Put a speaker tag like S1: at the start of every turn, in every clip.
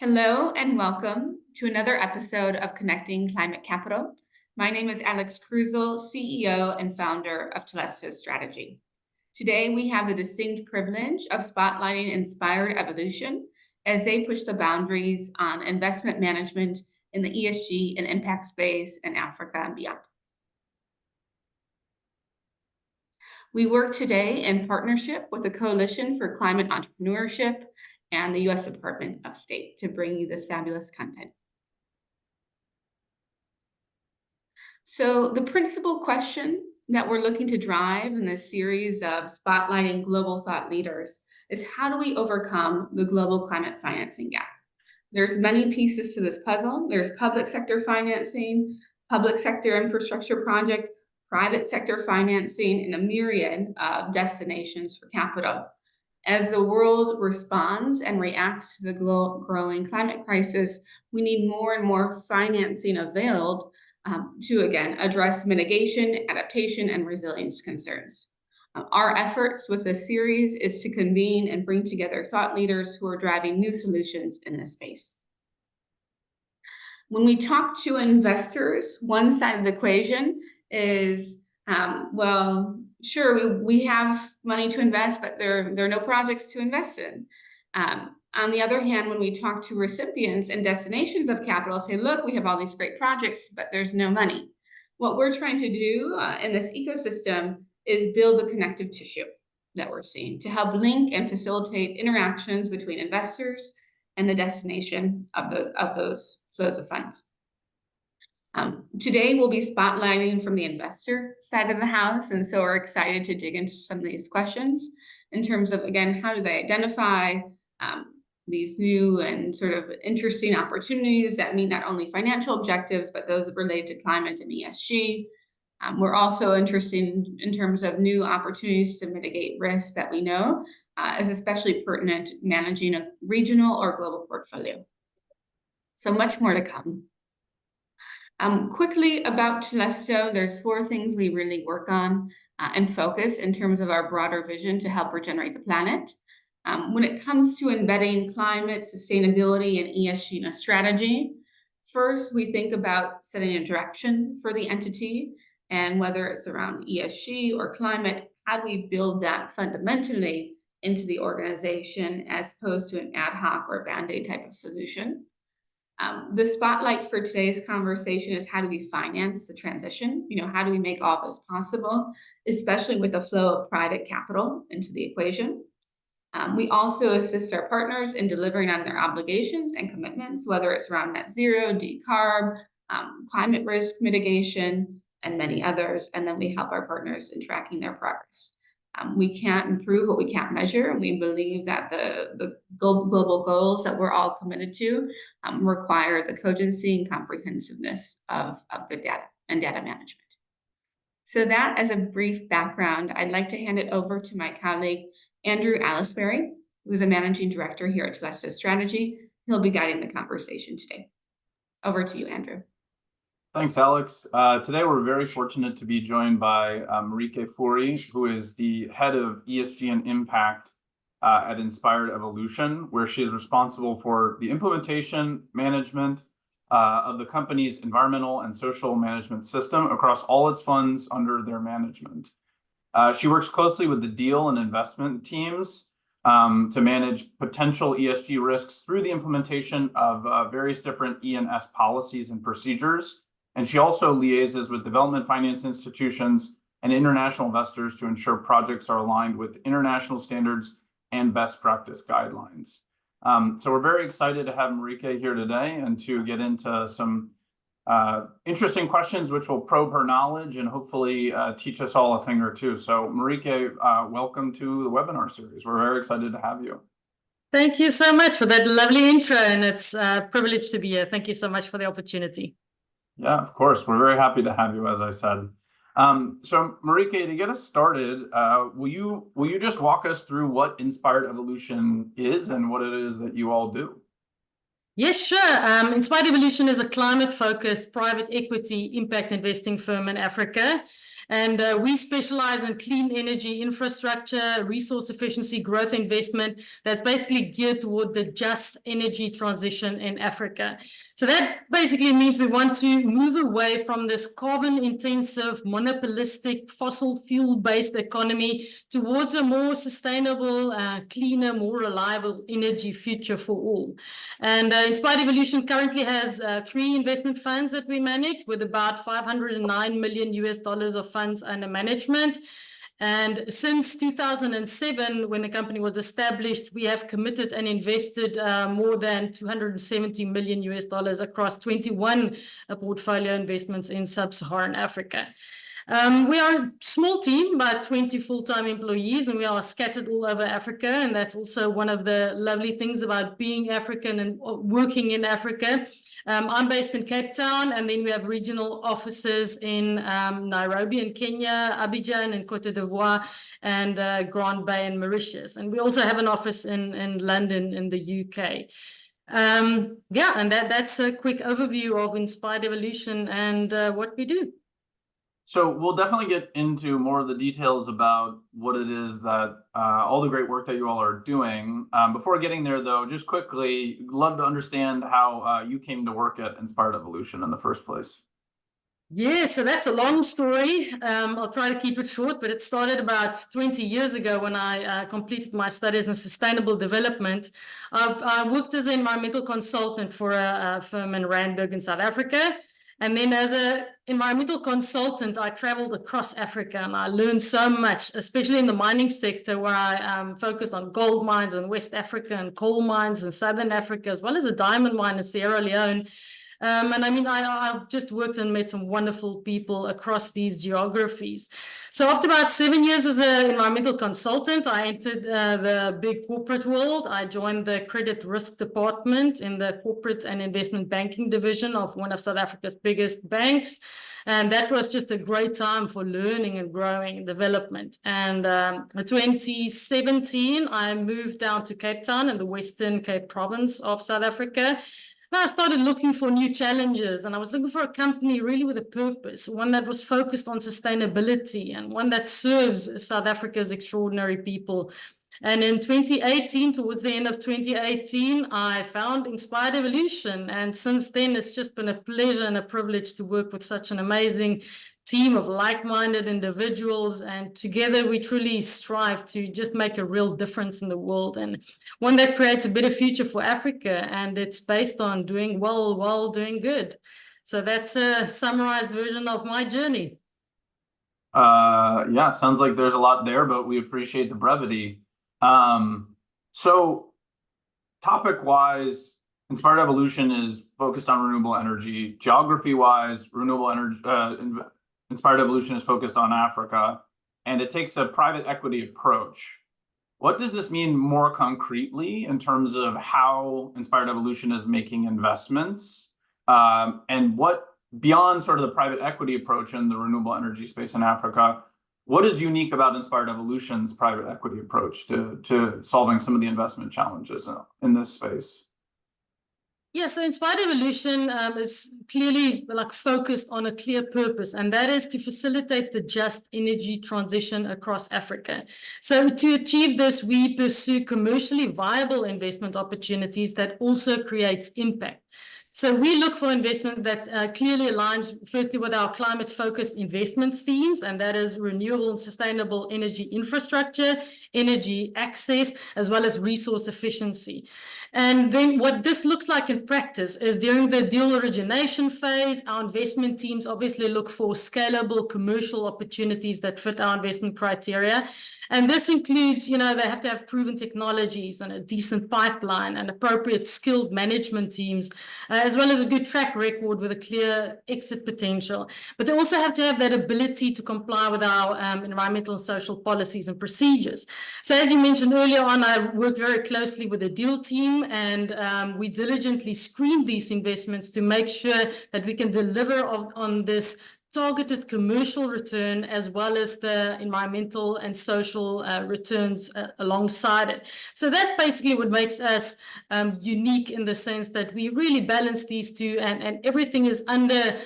S1: Hello and welcome to another episode of Connecting Climate Capital. My name is Alex Cruzel, CEO and founder of Telesto Strategy. Today, we have the distinct privilege of spotlighting Inspired Evolution as they push the boundaries on investment management in the ESG and impact space in Africa and beyond. We work today in partnership with the Coalition for Climate Entrepreneurship and the U.S. Department of State to bring you this fabulous content. So the principal question that we're looking to drive in this series of spotlighting global thought leaders is how do we overcome the global climate financing gap? There's many pieces to this puzzle. There's public sector financing, public sector infrastructure project, private sector financing, and a myriad of destinations for capital. As the world responds and reacts to the growing climate crisis, we need more and more financing available to, again, address mitigation, adaptation, and resilience concerns. Our efforts with this series is to convene and bring together thought leaders who are driving new solutions in this space. When we talk to investors, one side of the equation is, sure, we have money to invest, but there are no projects to invest in. On the other hand, when we talk to recipients and destinations of capital, say, look, we have all these great projects, but there's no money. What we're trying to do in this ecosystem is build the connective tissue that we're seeing to help link and facilitate interactions between investors and the destination of those of funds. Today, we'll be spotlighting from the investor side of the house, and so we're excited to dig into some of these questions in terms of, again, how do they identify these new and sort of interesting opportunities that meet not only financial objectives, but those related to climate and ESG. We're also interested in terms of new opportunities to mitigate risks that we know is especially pertinent managing a regional or global portfolio. So much more to come. Quickly about Telesto, there's 4 things we really work on and focus in terms of our broader vision to help regenerate the planet. When it comes to embedding climate, sustainability, and ESG in a strategy, first we think about setting a direction for the entity, and whether it's around ESG or climate, how do we build that fundamentally into the organization as opposed to an ad hoc or Band-Aid type of solution. The spotlight for today's conversation is how do we finance the transition? How do we make all this possible, especially with the flow of private capital into the equation? We also assist our partners in delivering on their obligations and commitments, whether it's around net zero, decarb, climate risk mitigation, and many others. And then we help our partners in tracking their progress. We can't improve what we can't measure, and we believe that the global goals that we're all committed to require the cogency and comprehensiveness of good data and data management. So that as a brief background, I'd like to hand it over to my colleague, Andrew Allisbury, who's a managing director here at Telesto Strategy. He'll be guiding the conversation today. Over to you, Andrew.
S2: Thanks, Alex. Today, we're very fortunate to be joined by Marike Fourie, who is the head of ESG and Impact at Inspired Evolution, where she is responsible for the implementation, management of the company's environmental and social management system across all its funds under their management. She works closely with the deal and investment teams to manage potential ESG risks through the implementation of various different E&S policies and procedures. And she also liaises with development finance institutions and international investors to ensure projects are aligned with international standards and best practice guidelines. So we're very excited to have Marike here today and to get into some interesting questions which will probe her knowledge and hopefully teach us all a thing or two. So Marike, welcome to the webinar series. We're very excited to have you.
S3: Thank you so much for that lovely intro, and it's a privilege to be here. Thank you so much for the opportunity.
S2: Yeah, of course. We're very happy to have you, as I said. So Marike, to get us started, will you just walk us through what Inspired Evolution is and what it is that you all do?
S3: Yes, sure. Inspired Evolution is a climate-focused private equity impact investing firm in Africa. And we specialize in clean energy infrastructure, resource efficiency, growth investment that's basically geared toward the just energy transition in Africa. So that basically means we want to move away from this carbon-intensive, monopolistic, fossil fuel-based economy towards a more sustainable, cleaner, more reliable energy future for all. And Inspired Evolution currently has 3 investment funds that we manage with about $509 million of funds under management. And since 2007, when the company was established, we have committed and invested more than $270 million across 21 portfolio investments in sub-Saharan Africa. We are a small team, about 20 full-time employees, and we are scattered all over Africa. And that's also one of the lovely things about being African and working in Africa. I'm based in Cape Town, and then we have regional offices in Nairobi in Kenya, Abidjan in Cote d'Ivoire, and Grand Bay in Mauritius. And we also have an office in London in the UK. Yeah, and that's a quick overview of Inspired Evolution and what we do.
S2: So we'll definitely get into more of the details about what it is that all the great work that you all are doing. Before getting there, though, just quickly, love to understand how you came to work at Inspired Evolution in the first place.
S3: Yeah, so that's a long story. I'll try to keep it short, but it started about 20 years ago when I completed my studies in sustainable development. I worked as an environmental consultant for a firm in Randburg in South Africa. And then as an environmental consultant, I traveled across Africa and I learned so much, especially in the mining sector, where I focused on gold mines in West Africa and coal mines in Southern Africa, as well as a diamond mine in Sierra Leone. And I mean, I've just worked and met some wonderful people across these geographies. So after about 7 years as an environmental consultant, I entered the big corporate world. I joined the credit risk department in the corporate and investment banking division of one of South Africa's biggest banks. And that was just a great time for learning and growing and development. And in 2017, I moved down to Cape Town in the Western Cape province of South Africa. I started looking for new challenges, and I was looking for a company really with a purpose, one that was focused on sustainability and one that serves South Africa's extraordinary people. And in 2018, towards the end of 2018, I found Inspired Evolution. And since then, it's just been a pleasure and a privilege to work with such an amazing team of like-minded individuals, and together we truly strive to just make a real difference in the world, and one that creates a better future for Africa, and it's based on doing well while doing good. So that's a summarized version of my journey.
S2: Yeah, sounds like there's a lot there, but we appreciate the brevity. So topic-wise, Inspired Evolution is focused on renewable energy. Geography-wise, renewable energy Inspired Evolution is focused on Africa, and it takes a private equity approach. What does this mean more concretely in terms of how Inspired Evolution is making investments? And what, beyond sort of the private equity approach in the renewable energy space in Africa, what is unique about Inspired Evolution's private equity approach to solving some of the investment challenges in this space?
S3: Yeah, so Inspired Evolution is clearly focused on a clear purpose, and that is to facilitate the just energy transition across Africa. So to achieve this, we pursue commercially viable investment opportunities that also creates impact. So we look for investment that clearly aligns firstly with our climate-focused investment themes, and that is renewable and sustainable energy infrastructure, energy access, as well as resource efficiency. And then what this looks like in practice is during the deal origination phase, our investment teams obviously look for scalable commercial opportunities that fit our investment criteria. And this includes, they have to have proven technologies and a decent pipeline and appropriate skilled management teams, as well as a good track record with a clear exit potential. But they also have to have that ability to comply with our environmental and social policies and procedures. So as you mentioned earlier on, I work very closely with the deal team, and we diligently screen these investments to make sure that we can deliver on this targeted commercial return as well as the environmental and social returns alongside it. So that's basically what makes us unique in the sense that we really balance these two, and everything is under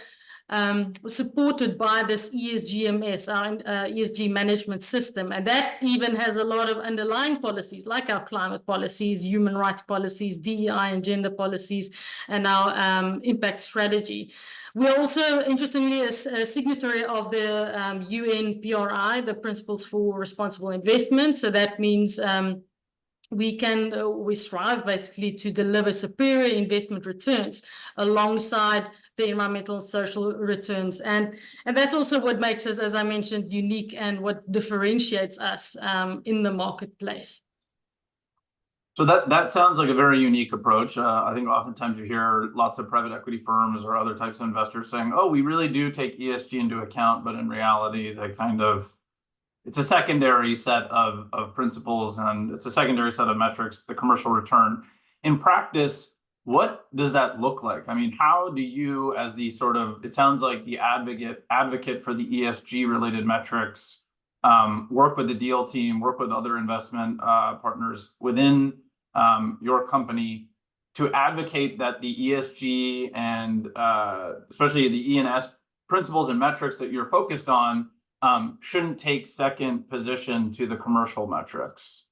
S3: supported by this ESGMS, our ESG management system. And that even has a lot of underlying policies, like our climate policies, human rights policies, DEI and gender policies, and our impact strategy. We are also, interestingly, a signatory of the UN PRI, the Principles for Responsible Investment. So that means we strive basically to deliver superior investment returns alongside the environmental and social returns. And that's also what makes us, as I mentioned, unique and what differentiates us in the marketplace.
S2: So that sounds like a very unique approach. I think oftentimes you hear lots of private equity firms or other types of investors saying, oh, we really do take ESG into account, but in reality, it's a secondary set of principles and it's a secondary set of metrics, the commercial return. In practice, what does that look like? I mean, how do you, as the sort of, it sounds like the advocate for the ESG related metrics, work with the deal team, work with other investment partners within your company to advocate that the ESG and especially the E&S principles and metrics that you're focused on shouldn't take second position to the commercial metrics?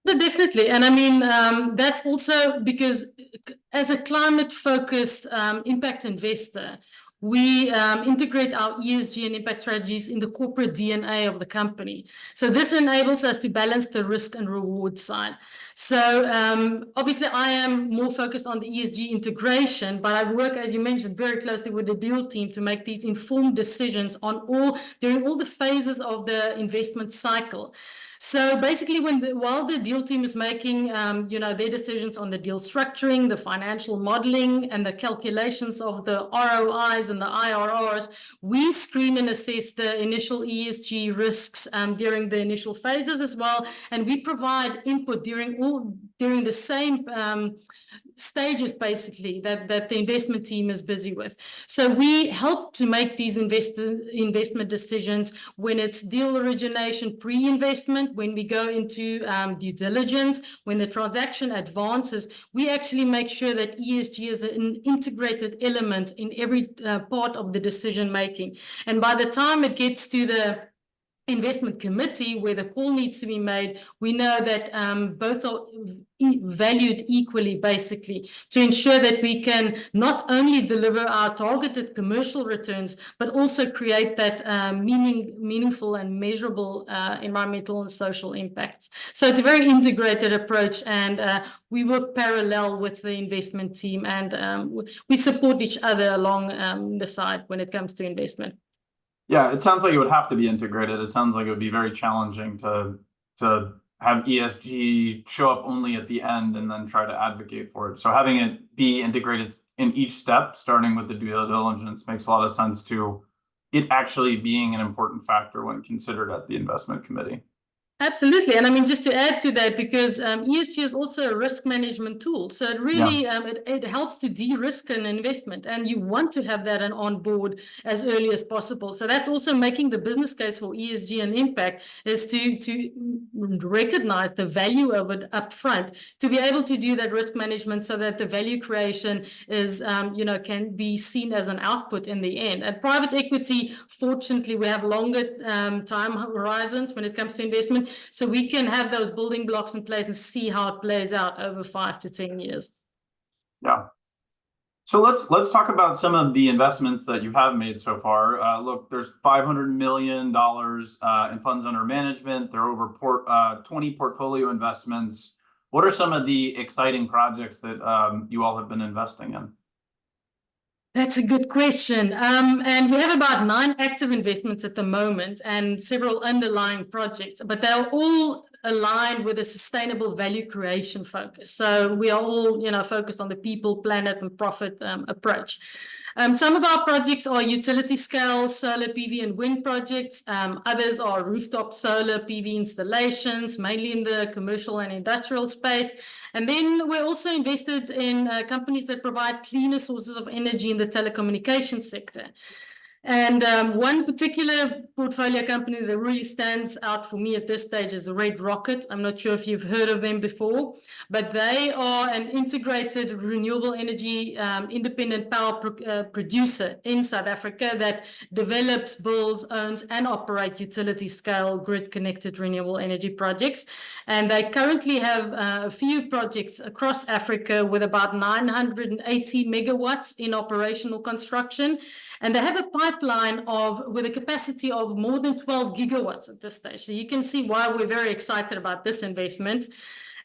S3: No, definitely. And I mean, that's also because as a climate-focused impact investor, we integrate our ESG and impact strategies in the corporate DNA of the company. So this enables us to balance the risk and reward side. So obviously, I am more focused on the ESG integration, but I work, as you mentioned, very closely with the deal team to make these informed decisions during all the phases of the investment cycle. So basically, while the deal team is making their decisions on the deal structuring, the financial modeling, and the calculations of the ROIs and the IRRs, we screen and assess the initial ESG risks during the initial phases as well, and we provide input during the same stages, basically, that the investment team is busy with. So we help to make these investment decisions when it's deal origination, pre-investment, when we go into due diligence, when the transaction advances. We actually make sure that ESG is an integrated element in every part of the decision making. And by the time it gets to the investment committee where the call needs to be made, we know that both are valued equally, basically, to ensure that we can not only deliver our targeted commercial returns, but also create that meaningful and measurable environmental and social impacts. So it's a very integrated approach, and we work parallel with the investment team, and we support each other along the side when it comes to investment.
S2: Yeah, it sounds like it would have to be integrated. It sounds like it would be very challenging to have ESG show up only at the end and then try to advocate for it. So having it be integrated in each step, starting with the due diligence, makes a lot of sense to it actually being an important factor when considered at the investment committee.
S3: Absolutely. And I mean, just to add to that, because ESG is also a risk management tool. So it really, it helps to de-risk an investment, and you want to have that on board as early as possible. So that's also making the business case for ESG and impact, is to recognize the value of it up front, to be able to do that risk management so that the value creation is, can be seen as an output in the end. And private equity, fortunately, we have longer time horizons when it comes to investment. So we can have those building blocks in place and see how it plays out over 5 to 10 years.
S2: Yeah. So let's talk about some of the investments that you have made so far. Look, there's $500 million in funds under management. There are over 20 portfolio investments. What are some of the exciting projects that you all have been investing in?
S3: That's a good question. And we have about 9 active investments at the moment and several underlying projects, but they're all aligned with a sustainable value creation focus. So we are all, focused on the people, planet, and profit approach. Some of our projects are utility scale solar PV and wind projects. Others are rooftop solar PV installations, mainly in the commercial and industrial space. And then we're also invested in companies that provide cleaner sources of energy in the telecommunications sector. And one particular portfolio company that really stands out for me at this stage is Red Rocket. I'm not sure if you've heard of them before, but they are an integrated renewable energy independent power producer in South Africa that develops, builds, owns, and operates utility-scale grid-connected renewable energy projects. And they currently have a few projects across Africa with about 980 megawatts in operational construction. And they have a pipeline with a capacity of more than 12 gigawatts at this stage. So you can see why we're very excited about this investment.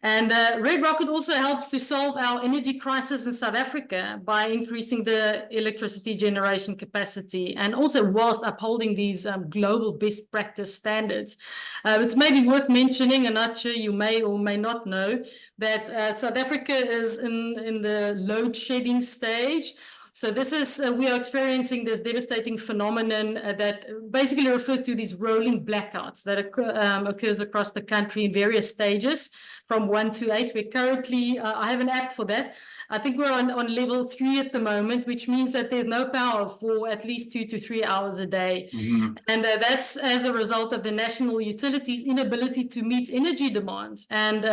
S3: And Red Rocket also helps to solve our energy crisis in South Africa by increasing the electricity generation capacity and also whilst upholding these global best practice standards. It's maybe worth mentioning, I'm not sure you may or may not know, that South Africa is in the load shedding stage. So this is, we are experiencing this devastating phenomenon that basically refers to these rolling blackouts that occurs across the country in various stages from 1 to 8. We're currently, I have an app for that. I think we're on level 3 at the moment, which means that there's no power for at least 2 to 3 hours a day. Mm-hmm. And that's as a result of the national utilities' inability to meet energy demands. And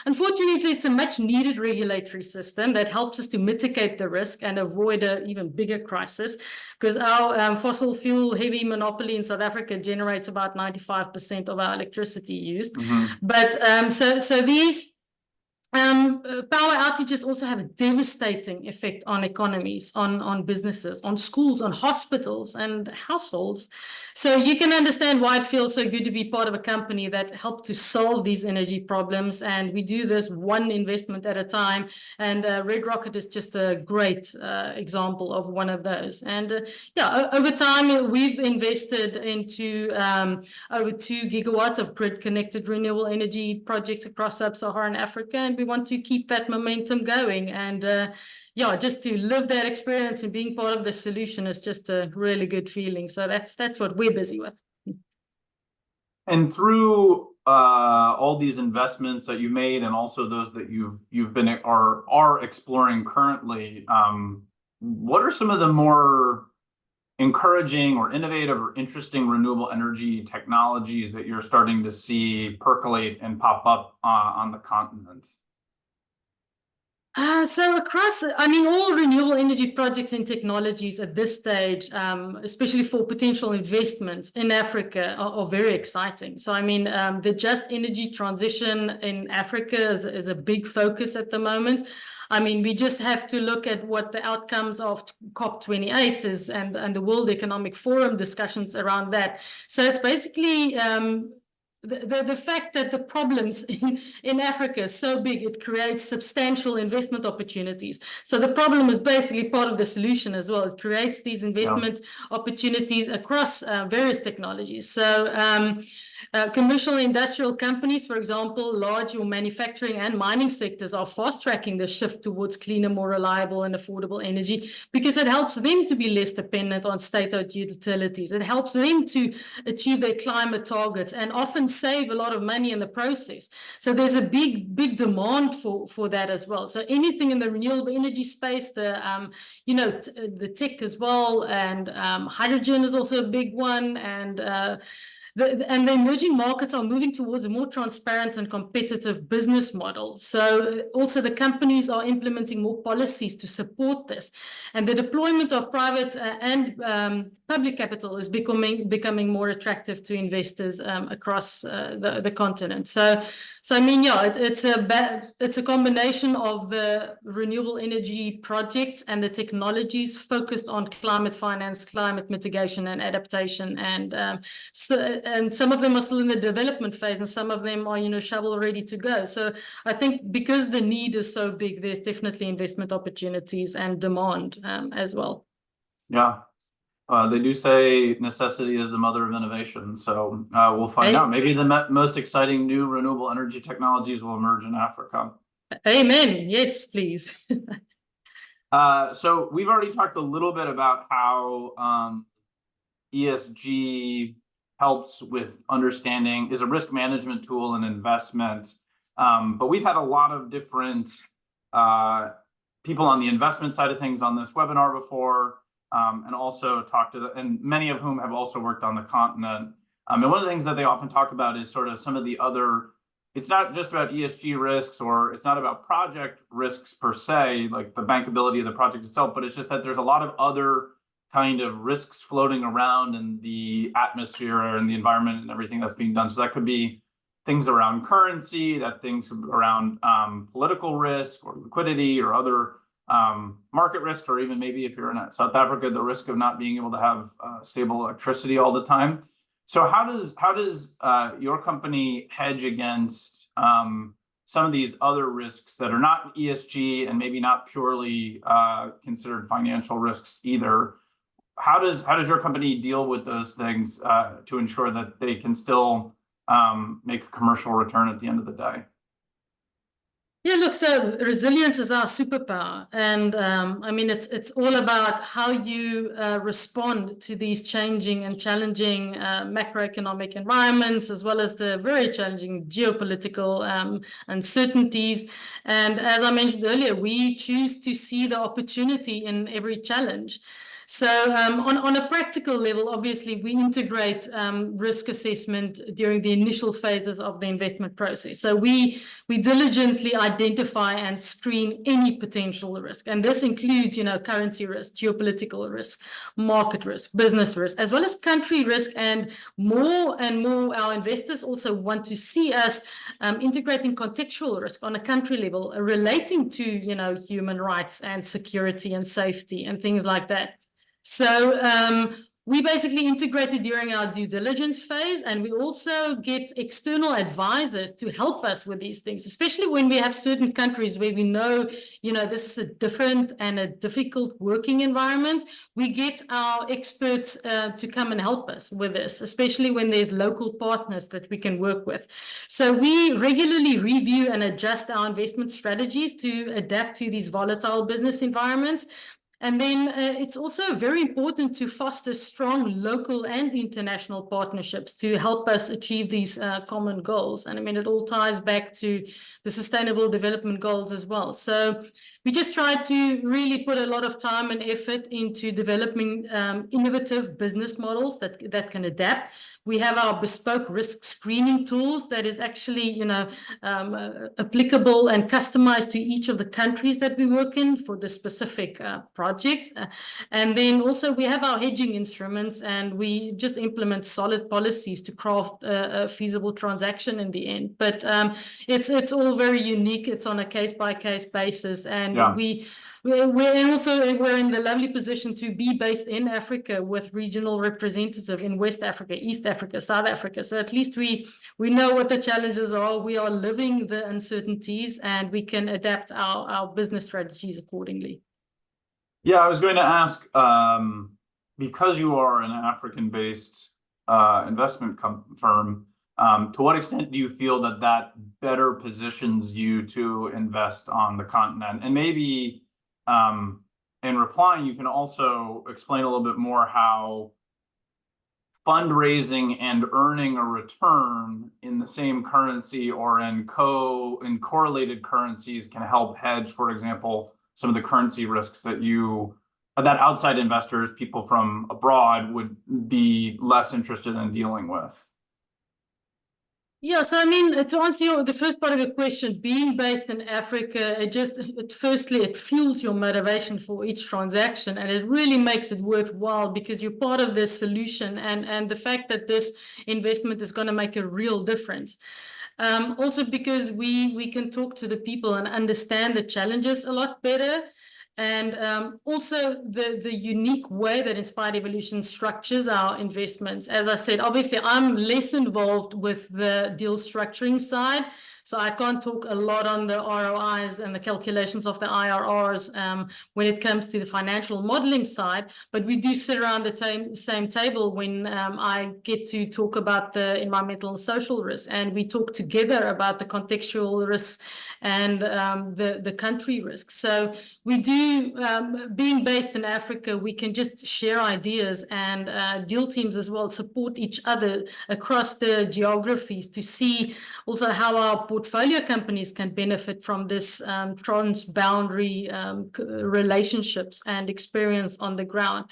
S3: unfortunately, it's a much needed regulatory system that helps us to mitigate the risk and avoid an even bigger crisis, because our fossil fuel heavy monopoly in South Africa generates about 95% of our electricity used. Mm-hmm. But so these power outages also have a devastating effect on economies, on businesses, on schools, on hospitals and households. So you can understand why it feels so good to be part of a company that helped to solve these energy problems. And we do this one investment at a time. And Red Rocket is just a great example of one of those. And yeah, over time, we've invested into over 2 gigawatts of grid-connected renewable energy projects across sub-Saharan Africa. And we want to keep that momentum going. And yeah, just to live that experience and being part of the solution is just a really good feeling. So that's what we're busy with.
S2: And through all these investments that you made, and also those that you've been are exploring currently, what are some of the more encouraging or innovative or interesting renewable energy technologies that you're starting to see percolate and pop up on the continent?
S3: So across, I mean, all renewable energy projects and technologies at this stage, especially for potential investments in Africa, are very exciting. So, I mean, the just energy transition in Africa is a big focus at the moment. I mean, we just have to look at what the outcomes of COP28 is and the World Economic Forum discussions around that. So it's basically the fact that the problems in Africa is so big, it creates substantial investment opportunities. So the problem is basically part of the solution as well. It creates these investment opportunities across various technologies. So commercial and industrial companies, for example, large or manufacturing and mining sectors are fast-tracking the shift towards cleaner, more reliable and affordable energy because it helps them to be less dependent on state-owned utilities. It helps them to achieve their climate targets and often save a lot of money in the process. So there's a big demand for that as well. So anything in the renewable energy space, the tech as well, and hydrogen is also a big one, and the emerging markets are moving towards a more transparent and competitive business model. So also the companies are implementing more policies to support this. And the deployment of private and public capital is becoming more attractive to investors across the continent. So I mean, yeah, it's a combination of the renewable energy projects and the technologies focused on climate finance, climate mitigation and adaptation. And some of them are still in the development phase and some of them are, shovel ready to go. So I think because the need is so big, there's definitely investment opportunities and demand as well.
S2: Yeah. They do say necessity is the mother of innovation. So we'll find out. Maybe the most exciting new renewable energy technologies will emerge in Africa.
S3: Amen. Yes, please.
S2: So we've already talked a little bit about how ESG helps with understanding, is a risk management tool and investment. But we've had a lot of different people on the investment side of things on this webinar before. and also talk to and many of whom have also worked on the continent. And one of the things that they often talk about is sort of some of the other, it's not just about ESG risks, or it's not about project risks per se, like the bankability of the project itself, but it's just that there's a lot of other kind of risks floating around in the atmosphere and the environment and everything that's being done. So that could be things around currency, that things around political risk or liquidity or other market risk, or even maybe if you're in South Africa, the risk of not being able to have stable electricity all the time. So how does your company hedge against some of these other risks that are not ESG and maybe not purely considered financial risks either? How does your company deal with those things to ensure that they can still make a commercial return at the end of the day?
S3: Yeah, look, so resilience is our superpower. And I mean, it's all about how you respond to these changing and challenging macroeconomic environments, as well as the very challenging geopolitical uncertainties. And as I mentioned earlier, we choose to see the opportunity in every challenge. So on a practical level, obviously, we integrate risk assessment during the initial phases of the investment process. So we diligently identify and screen any potential risk. And this includes, currency risk, geopolitical risk, market risk, business risk, as well as country risk. And more our investors also want to see us integrating contextual risk on a country level relating to, human rights and security and safety and things like that. So we basically integrated during our due diligence phase, and we also get external advisors to help us with these things, especially when we have certain countries where we know, this is a different and a difficult working environment. We get our experts to come and help us with this, especially when there's local partners that we can work with. So we regularly review and adjust our investment strategies to adapt to these volatile business environments. And then it's also very important to foster strong local and international partnerships to help us achieve these common goals. And I mean, it all ties back to the Sustainable Development Goals as well. So we just try to really put a lot of time and effort into developing innovative business models that can adapt. We have our bespoke risk screening tools that is actually, applicable and customized to each of the countries that we work in for the specific project. And then also we have our hedging instruments, and we just implement solid policies to craft a feasible transaction in the end. But it's all very unique. It's on a case-by-case basis. And
S2: Yeah.
S3: We're in the lovely position to be based in Africa with regional representative in West Africa, East Africa, South Africa. So at least we know what the challenges are. We are living the uncertainties, and we can adapt our business strategies accordingly.
S2: Yeah, I was going to ask, because you are an African-based investment firm, to what extent do you feel that better positions you to invest on the continent? And maybe in replying, you can also explain a little bit more how fundraising and earning a return in the same currency or in correlated currencies can help hedge, for example, some of the currency risks that outside investors, people from abroad, would be less interested in dealing with.
S3: Yeah, so I mean, to answer the first part of your question, being based in Africa, firstly, it fuels your motivation for each transaction, and it really makes it worthwhile because you're part of this solution, and the fact that this investment is going to make a real difference. Also because we can talk to the people and understand the challenges a lot better. And also the unique way that Inspired Evolution structures our investments. As I said, obviously, I'm less involved with the deal structuring side, so I can't talk a lot on the ROIs and the calculations of the IRRs when it comes to the financial modeling side. But we do sit around the same table when I get to talk about the environmental and social risks, and we talk together about the contextual risks and the country risks. So we do being based in Africa, we can just share ideas, and deal teams as well support each other across the geographies to see also how our portfolio companies can benefit from this trans-boundary relationships and experience on the ground.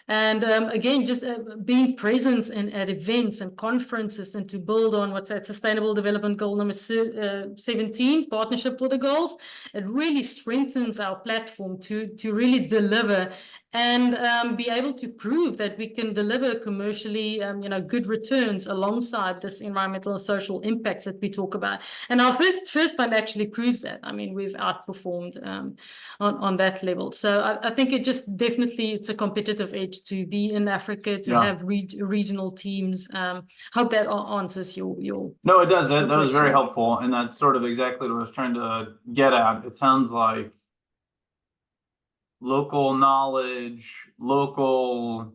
S3: And again, just being present at events and conferences, and to build on what's that Sustainable Development Goal number 17, partnership for the goals. It really strengthens our platform to really deliver and be able to prove that we can deliver commercially, good returns alongside this environmental and social impacts that we talk about. And our first fund actually proves that. I mean, we've outperformed on that level. So I think it just definitely, it's a competitive edge to be in Africa, to have regional teams. Hope that answers your.
S2: No, it does. That was very helpful, and that's sort of exactly what I was trying to get at. It sounds like local knowledge, local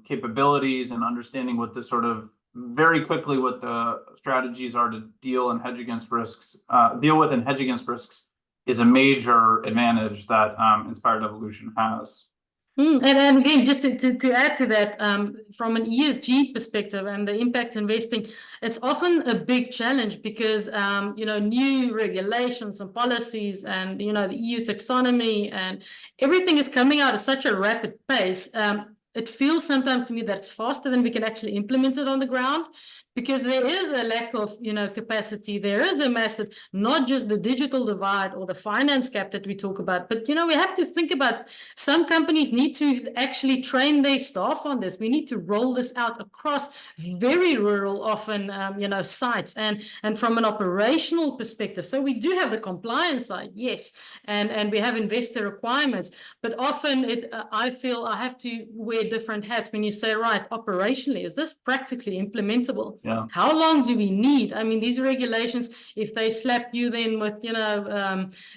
S2: capabilities, and understanding what the sort of very quickly what the strategies are to deal and hedge against risks, deal with and hedge against risks is a major advantage that Inspired Evolution has.
S3: And again, just to add to that, from an ESG perspective and the impact investing, it's often a big challenge because, new regulations and policies and, the EU taxonomy and everything is coming out at such a rapid pace. It feels sometimes to me that it's faster than we can actually implement it on the ground, because there is a lack of, capacity. There is a massive, not just the digital divide or the finance gap that we talk about, but, we have to think about some companies need to actually train their staff on this. We need to roll this out across very rural, often, sites and from an operational perspective. So we do have the compliance side, yes, and we have investor requirements, but often I feel I have to wear different hats when you say, right, operationally, is this practically implementable?
S2: Yeah.
S3: How long do we need? I mean, these regulations, if they slap you then with,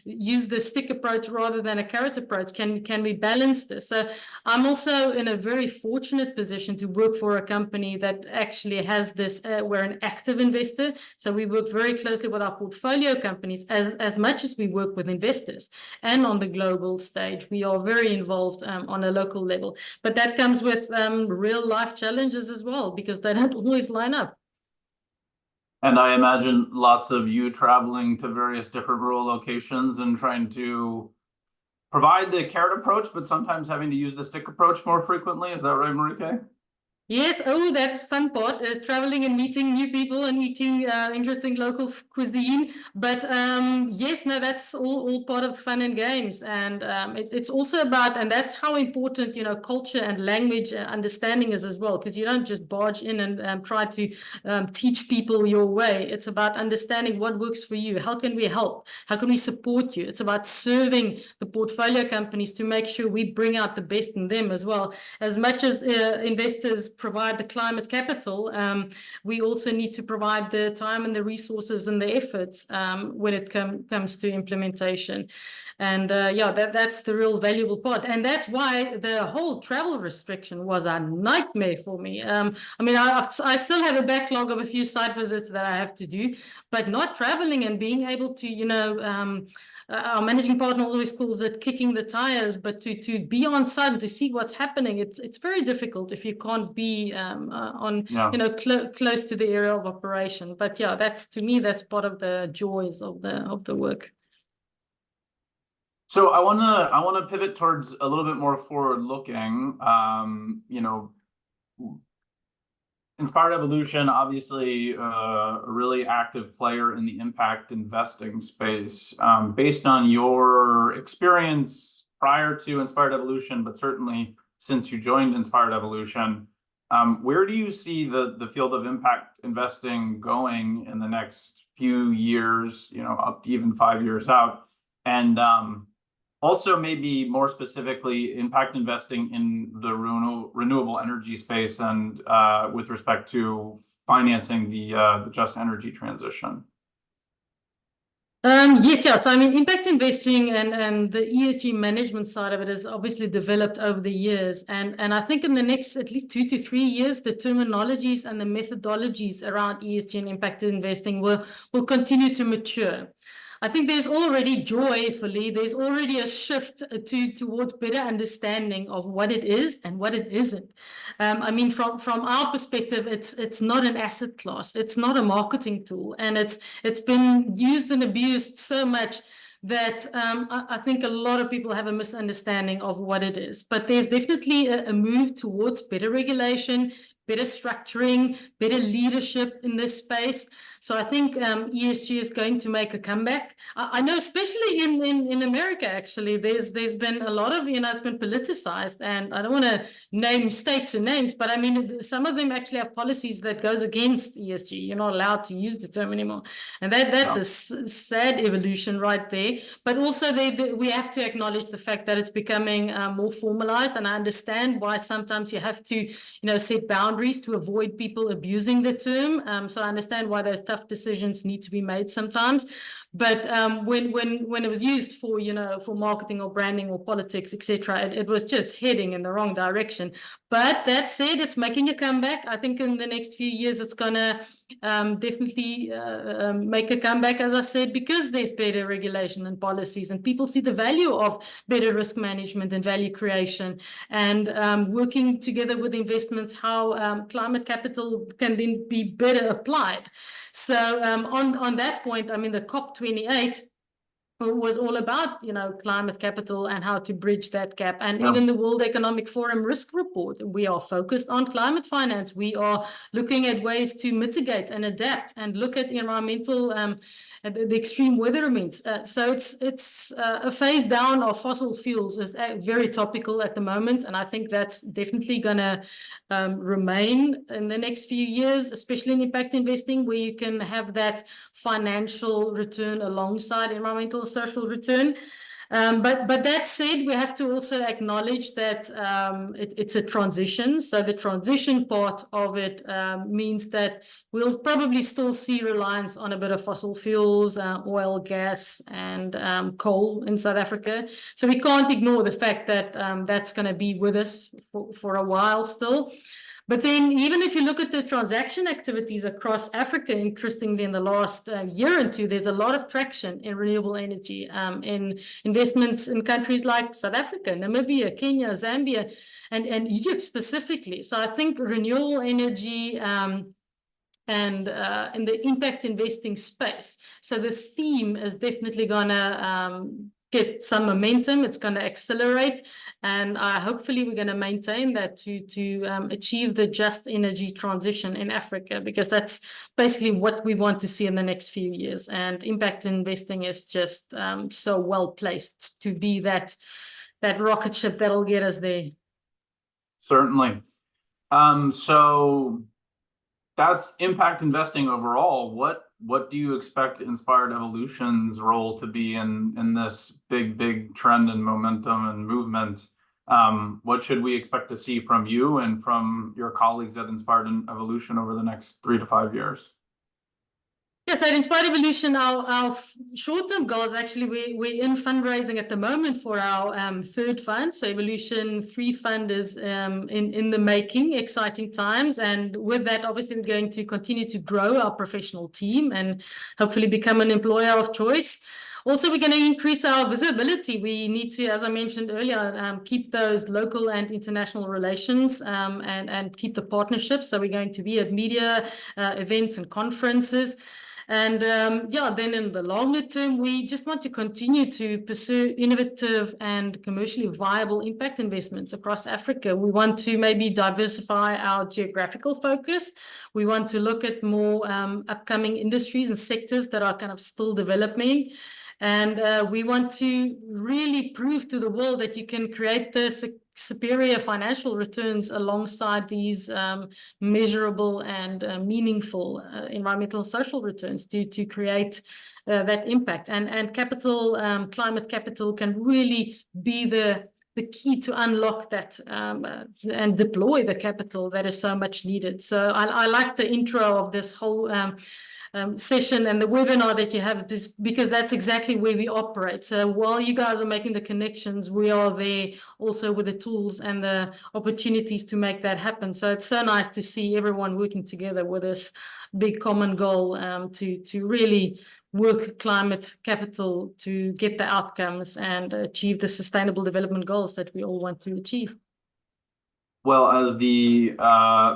S3: use the stick approach rather than a carrot approach, can we balance this? So I'm also in a very fortunate position to work for a company that actually has this, we're an active investor. So we work very closely with our portfolio companies as much as we work with investors. And on the global stage, we are very involved on a local level. But that comes with real life challenges as well, because they don't always line up.
S2: And I imagine lots of you traveling to various different rural locations and trying to provide the carrot approach, but sometimes having to use the stick approach more frequently. Is that right, Marike?
S3: Yes, that's fun part, is traveling and meeting new people and eating interesting local cuisine. But yes, no, that's all part of fun and games. And it's also about, and that's how important, culture and language understanding is as well, because you don't just barge in and try to teach people your way. It's about understanding what works for you. How can we help? How can we support you? It's about serving the portfolio companies to make sure we bring out the best in them as well. As much as investors provide the climate capital, we also need to provide the time and the resources and the efforts when it comes to implementation. And that's the real valuable part. And that's why the whole travel restriction was a nightmare for me. I still have a backlog of a few site visits that I have to do, but not traveling and being able to, our managing partner always calls it kicking the tires, but to be on site and to see what's happening, it's very difficult if you can't be close to the area of operation. But yeah, to me, that's part of the joys of the work.
S2: So I wanna pivot towards a little bit more forward-looking. Inspired Evolution, obviously a really active player in the impact investing space. Based on your experience prior to Inspired Evolution, but certainly since you joined Inspired Evolution, where do you see the field of impact investing going in the next few years, up to even 5 years out? And also, maybe more specifically, impact investing in the renewable energy space and with respect to financing the just energy transition.
S3: Yes, yeah. So impact investing and the ESG management side of it has obviously developed over the years. And I think in the next at least 2 to 3 years, the terminologies and the methodologies around ESG and impact investing will continue to mature. I think there's already joyfully, there's already a shift towards better understanding of what it is and what it isn't. I mean, from our perspective, it's not an asset class, it's not a marketing tool, and it's been used and abused so much that I think a lot of people have a misunderstanding of what it is. But there's definitely a move towards better regulation, better structuring, better leadership in this space. So I think ESG is going to make a comeback. I know, especially in America, actually, there's been a lot of, it's been politicized, and I don't want to name states or names, but I mean, some of them actually have policies that goes against ESG. You're not allowed to use the term anymore. And that's a sad evolution right there. But also we have to acknowledge the fact that it's becoming more formalized, and I understand why sometimes you have to, set boundaries to avoid people abusing the term. So I understand why those tough decisions need to be made sometimes. But when it was used for, for marketing or branding or politics, etc., it was just heading in the wrong direction. But that said, it's making a comeback. I think in the next few years, it's going to definitely make a comeback, as I said, because there's better regulation and policies, and people see the value of better risk management and value creation, and working together with investments, how climate capital can then be better applied. So on that point, I mean, the COP28 was all about, climate capital and how to bridge that gap. And even the World Economic Forum risk report, we are focused on climate finance. We are looking at ways to mitigate and adapt and look at environmental, the extreme weather events. So it's a phase down of fossil fuels is very topical at the moment. And I think that's definitely going to remain in the next few years, especially in impact investing, where you can have that financial return alongside environmental social return. But that said, we have to also acknowledge that it's a transition. So the transition part of it means that we'll probably still see reliance on a bit of fossil fuels, oil, gas, and coal in South Africa. So we can't ignore the fact that that's going to be with us for a while still. But then even if you look at the transaction activities across Africa, interestingly, in the last year or two, there's a lot of traction in renewable energy, in investments in countries like South Africa, Namibia, Kenya, Zambia, and Egypt specifically. So I think renewable energy and in the impact investing space. So the theme is definitely going to get some momentum. It's going to accelerate, and hopefully we're going to maintain that to achieve the just energy transition in Africa, because that's basically what we want to see in the next few years. And impact investing is just so well placed to be that rocket ship that'll get us there.
S2: Certainly. So that's impact investing overall. What do you expect Inspired Evolution's role to be in this big trend and momentum and movement? What should we expect to see from you and from your colleagues at Inspired Evolution over the next 3 to 5 years?
S3: Yes, at Inspired Evolution, our short-term goals, actually, we're in fundraising at the moment for our third fund. So Evolution 3 fund is in the making, exciting times. And with that, obviously, we're going to continue to grow our professional team and hopefully become an employer of choice. Also, we're going to increase our visibility. We need to, as I mentioned earlier, keep those local and international relations and keep the partnerships. So we're going to be at media events and conferences. And then in the longer term, we just want to continue to pursue innovative and commercially viable impact investments across Africa. We want to maybe diversify our geographical focus. We want to look at more upcoming industries and sectors that are kind of still developing. And we want to really prove to the world that you can create the superior financial returns alongside these measurable and meaningful environmental and social returns to create that impact. And capital, climate capital can really be the key to unlock that and deploy the capital that is so much needed. So I like the intro of this whole session and the webinar that you have, because that's exactly where we operate. So while you guys are making the connections, we are there also with the tools and the opportunities to make that happen. So it's so nice to see everyone working together with this big common goal, to really work climate capital to get the outcomes and achieve the sustainable development goals that we all want to achieve.
S2: Well, as the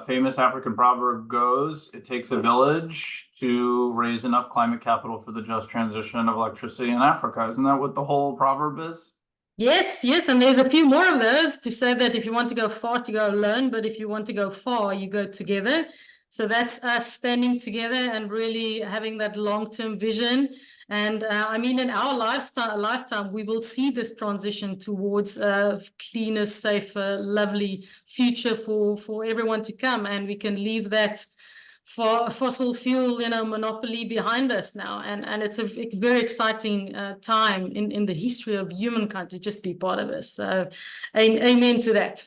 S2: famous African proverb goes, it takes a village to raise enough climate capital for the just transition of electricity in Africa. Isn't that what the whole proverb is?
S3: Yes, yes, and there's a few more of those to say that if you want to go fast, you go alone, but if you want to go far, you go together. So that's us standing together and really having that long-term vision. And I mean, in our lifetime, we will see this transition towards a cleaner, safer, lovely future for everyone to come, and we can leave that for fossil fuel, monopoly behind us now. And it's a very exciting time in the history of humankind to just be part of this. So amen to that.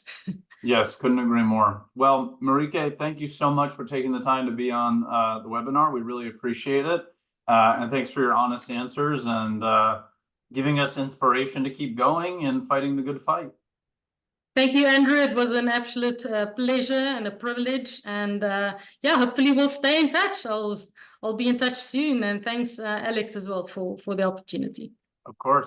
S2: Yes, couldn't agree more. Well, Marike, thank you so much for taking the time to be on the webinar. We really appreciate it. And thanks for your honest answers and giving us inspiration to keep going and fighting the good fight.
S3: Thank you, Andrew. It was an absolute pleasure and a privilege. And yeah, hopefully we'll stay in touch. I'll be in touch soon. And thanks, Alex, as well for the opportunity.
S2: Of course.